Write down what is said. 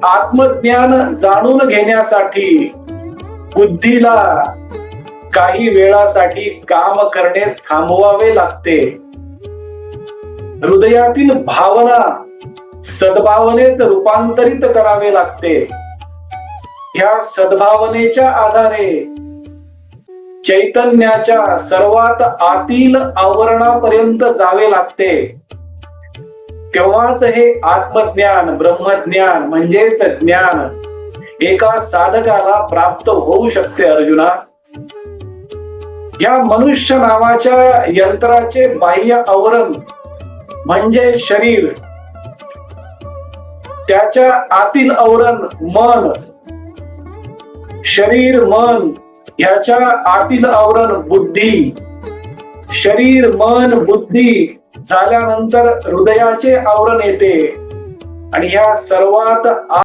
आत्मज्ञान जाणून घेण्यासाठी बुद्धीला काही वेळासाठी काम करणे थांबवावे लागते. हृदयातील भावना सद्भावनेत रूपांतरित करावे लागते. ह्या सद्भावनेच्या आधारे चैतन्याच्या सर्वात आतील आवरणापर्यंत जावे लागते. तेव्हाच हे आत्मज्ञान, ब्रह्मज्ञान म्हणजेच ज्ञान एका साधकाला प्राप्त होऊ शकते. अर्जुना, या मनुष्य नावाच्या यंत्राचे बाह्य आवरण म्हणजे शरीर, त्याच्या आतील आवरण मन, शरीर मन ह्याच्या आतील आवरण बुद्धी, शरीर मन बुद्धी झाल्यानंतर हृदयाचे आवरण येते आणि ह्या सर्वात